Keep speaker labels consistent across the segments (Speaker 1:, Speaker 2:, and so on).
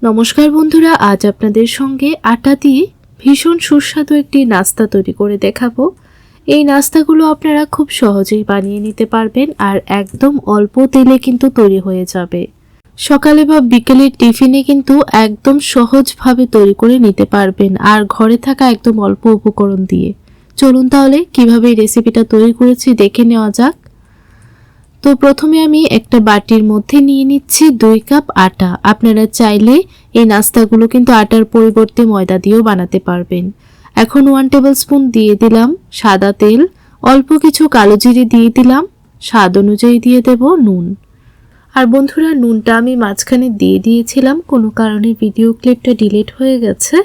Speaker 1: নমস্কার বন্ধুরা, আজ আপনাদের সঙ্গে আটা দিয়ে ভীষণ সুস্বাদু একটি নাস্তা তৈরি করে দেখাবো। এই নাস্তাগুলো আপনারা খুব সহজেই বানিয়ে নিতে পারবেন আর একদম অল্প তেলে কিন্তু তৈরি হয়ে যাবে। সকালে বা বিকেলের টিফিনে কিন্তু একদম সহজভাবে তৈরি করে নিতে পারবেন আর ঘরে থাকা একদম অল্প উপকরণ দিয়ে। চলুন তাহলে কিভাবে এই রেসিপিটা তৈরি করেছি দেখে নেওয়া যাক। তো প্রথমে আমি একটা বাটির মধ্যে নিয়ে নিচ্ছি 2 কাপ আটা। আপনারা চাইলে এই নাস্তাগুলো কিন্তু আটার পরিবর্তে ময়দা দিয়েও বানাতে পারবেন। এখন 1 টেবিলস্পুন দিয়ে দিলাম সাদা তেল, অল্প কিছু কালো জিরে দিয়ে দিলাম, স্বাদ অনুযায়ী দিয়ে দেব নুন। আর বন্ধুরা, নুনটা আমি মাঝখানে দিয়ে দিয়েছিলাম, কোনো কারণে ভিডিও ক্লিপটা ডিলিট হয়ে গেছে।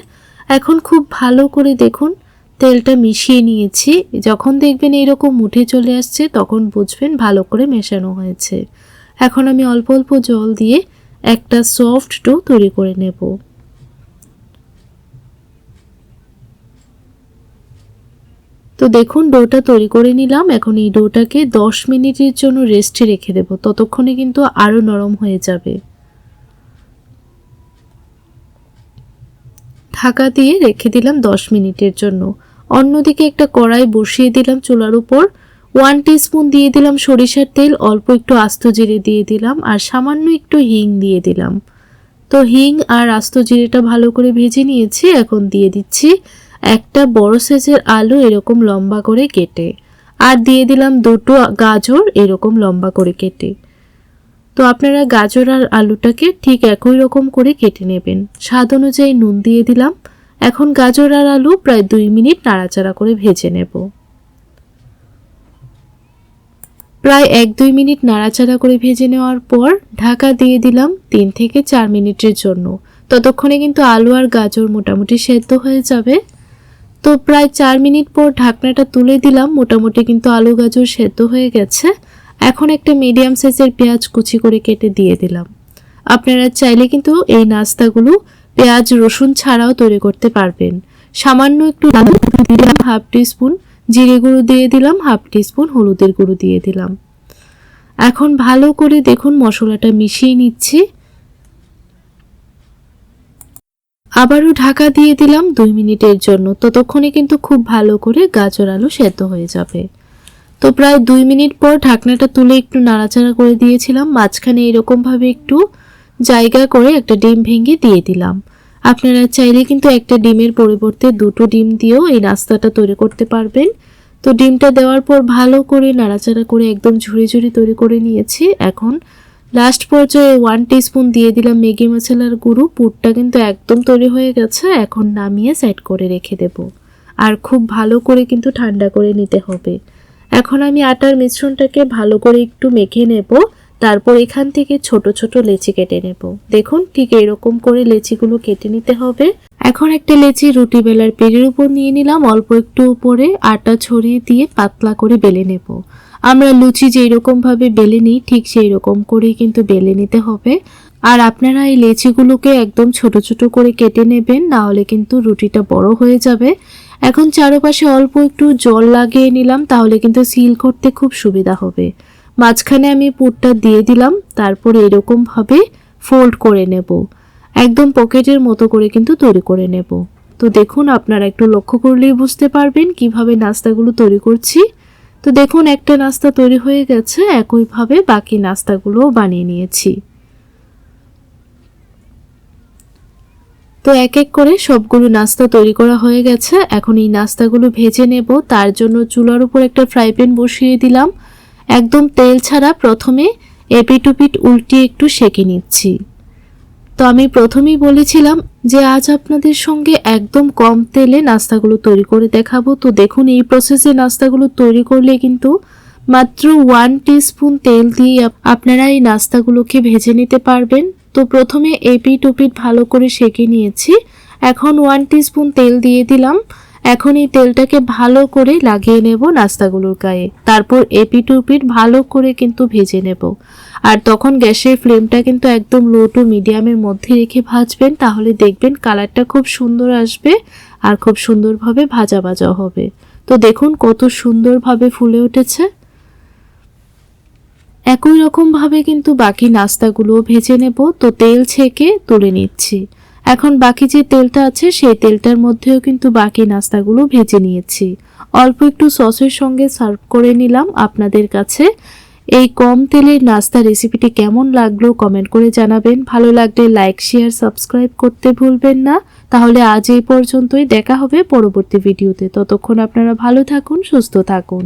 Speaker 1: এখন খুব ভালো করে দেখুন তেলটা মিশিয়ে নিয়েছি। যখন দেখবেন এরকম মুঠে চলে আসছে তখন বুঝবেন ভালো করে মেশানো হয়েছে। এখন আমি অল্প অল্প জল দিয়ে একটা সফট ডো তৈরি করে নেব। তো দেখুন ডোটা তৈরি করে নিলাম। এখন এই ডোটাকে 10 মিনিটের জন্য রেস্টে রেখে দেব, ততক্ষণে কিন্তু আরো নরম হয়ে যাবে। ঢাকা দিয়ে রেখে দিলাম 10 মিনিটের জন্য। অন্যদিকে একটা কড়াই বসিয়ে দিলাম চুলার উপর। 1 টিস্পুন দিয়ে দিলাম সরিষার তেল, অল্প একটু আস্ত জিরে দিয়ে দিলাম আর সামান্য একটু হিং দিয়ে দিলাম। তো হিং আর আস্ত জিরেটা ভালো করে ভেজে নিয়েছি। এখন দিয়ে দিচ্ছি একটা বড় সাইজের আলু এরকম লম্বা করে কেটে, আর দিয়ে দিলাম 2টো গাজর এরকম লম্বা করে কেটে। তো আপনারা গাজর আর আলুটাকে ঠিক একই রকম করে কেটে নেবেন। স্বাদ অনুযায়ী নুন দিয়ে দিলাম। এখন গাজর আর আলু প্রায় 2 মিনিট নাড়াচাড়া করে ভেজে নেব। প্রায় 1-2 মিনিট নাড়াচাড়া করে ভেজে নেওয়ার পর ঢাকা দিয়ে দিলাম 3 থেকে 4 মিনিটের জন্য। ততক্ষণে কিন্তু আলু আর গাজর মোটামুটি সেদ্ধ হয়ে যাবে। তো প্রায় 4 মিনিট পর ঢাকনাটা তুলে দিলাম। মোটামুটি কিন্তু আলু গাজর সেদ্ধ হয়ে গেছে। এখন একটা মিডিয়াম সাইজের পেঁয়াজ কুচি করে কেটে দিয়ে দিলাম। আপনারা চাইলে কিন্তু এই নাস্তাগুলো পেঁয়াজ রসুন ছাড়াও তৈরি করতে পারবেন। সামান্য একটু দিলাম, 1/2 টিস্পুন জিরে গুঁড়ো দিয়ে দিলাম, 1/2 টিস্পুন হলুদের গুঁড়ো দিয়ে দিলাম। এখন ভালো করে দেখুন মশলাটা মিশিয়ে নিচ্ছি। আবারও ঢাকা দিয়ে দিলাম 2 মিনিটের জন্য। ততক্ষণে কিন্তু খুব ভালো করে গাজর আলু সেদ্ধ হয়ে যাবে। তো প্রায় 2 মিনিট পর ঢাকনাটা তুলে একটু নাড়াচাড়া করে দিয়েছিলাম। মাঝখানে এরকম ভাবে একটু জায়গা করে একটা ডিম ভেঙে দিয়ে দিলাম। আপনারা চাইলে কিন্তু একটা ডিমের পরিবর্তে 2টো ডিম দিয়েও এই নাস্তাটা তৈরি করতে পারবেন। তো ডিমটা দেওয়ার পর ভালো করে নাড়াচাড়া করে একদম ঝুড়ি ঝুড়ি তৈরি করে নিয়েছি। এখন লাস্ট পর্যায়ে 1 টিস্পুন দিয়ে দিলাম ম্যাগি মশলার গুঁড়ো। পুরটা কিন্তু একদম তৈরি হয়ে গেছে। এখন নামিয়ে সাইড করে রেখে দেব। আর খুব ভালো করে কিন্তু ঠান্ডা করে নিতে হবে। এখন আমি আটার মিশ্রণটাকে ভালো করে একটু মেখে নেব। তারপর এখান থেকে ছোট ছোট লেচি কেটে নেব। দেখুন ঠিক এরকম করে লেচিগুলো কেটে নিতে হবে। এখন একটা লেচি রুটি বেলার পেড়ের উপর নিয়ে নিলাম। অল্প একটু উপরে আটা ছড়িয়ে দিয়ে পাতলা করে বেলে নেব। আমরা লুচি যেই রকম ভাবে বেলে নিই ঠিক সেই রকম করেই কিন্তু বেলে নিতে হবে। আর আপনারা এই লেচিগুলোকে একদম ছোট ছোট করে কেটে নেবেন, না হলে কিন্তু রুটিটা বড় হয়ে যাবে। এখন চারপাশে অল্প একটু জল লাগিয়ে নিলাম, তাহলে কিন্তু সিল করতে খুব সুবিধা হবে। মাঝখানে আমি পুরটা দিয়ে দিলাম, তারপর এরকম ভাবে ফোল্ড করে নেব। একদম পকেটের মতো করে কিন্তু তৈরি করে নেব। তো দেখুন আপনারা একটু লক্ষ্য করলেই বুঝতে পারবেন কিভাবে নাস্তাগুলো তৈরি করছি। তো দেখুন একটা নাস্তা তৈরি হয়ে গেছে। একইভাবে বাকি নাস্তাগুলোও বানিয়ে নিয়েছি। তো এক এক করে সবগুলো নাস্তা তৈরি করা হয়ে গেছে। এখন এই নাস্তাগুলো ভেজে নেব। তার জন্য চুলার উপর একটা ফ্রাই প্যান বসিয়ে দিলাম। একদম তেল ছাড়া প্রথমে এপিট ওপিট উল্টিয়ে একটু সেঁকে নিচ্ছি। তো আমি প্রথমেই বলেছিলাম যে আজ আপনাদের সঙ্গে একদম কম তেলে নাস্তাগুলো তৈরি করে দেখাবো। তো দেখুন এই প্রসেসে নাস্তাগুলো তৈরি করলে কিন্তু মাত্র 1 টিস্পুন তেল দিয়ে আপনারা এই নাস্তাগুলোকে ভেজে নিতে পারবেন। তো প্রথমে এপিট ওপিট ভালো করে সেঁকে নিয়েছি। এখন 1 টিস্পুন তেল দিয়ে দিলাম। এখন এই তেলটাকে ভালো করে লাগিয়ে নেব নাস্তাগুলোর গায়ে। তারপর এপিট ওপিট ভালো করে কিন্তু ভেজে নেব। আর তখন গ্যাসের ফ্লেমটা কিন্তু একদম লো টু মিডিয়ামের মধ্যে রেখে ভাজবেন, তাহলে দেখবেন কালারটা খুব সুন্দর আসবে আর খুব সুন্দরভাবে ভাজা ভাজা হবে। তো দেখুন কত সুন্দরভাবে ফুলে উঠেছে। একই রকমভাবে কিন্তু বাকি নাস্তাগুলো ভেজে নেব। তো তেল ছেঁকে তুলে নিচ্ছি। এখন বাকি যে তেলটা আছে সেই তেলটার মধ্যেও কিন্তু বাকি নাস্তাগুলো ভেজে নিয়েছি। অল্প একটু সসের সঙ্গে সার্ভ করে নিলাম। আপনাদের কাছে এই কম তেলের নাস্তা রেসিপিটি কেমন লাগলো কমেন্ট করে জানাবেন। ভালো লাগলে লাইক, শেয়ার, সাবস্ক্রাইব করতে ভুলবেন না। তাহলে আজ এই পর্যন্তই, দেখা হবে পরবর্তী ভিডিওতে। ততক্ষণ আপনারা ভালো থাকুন, সুস্থ থাকুন।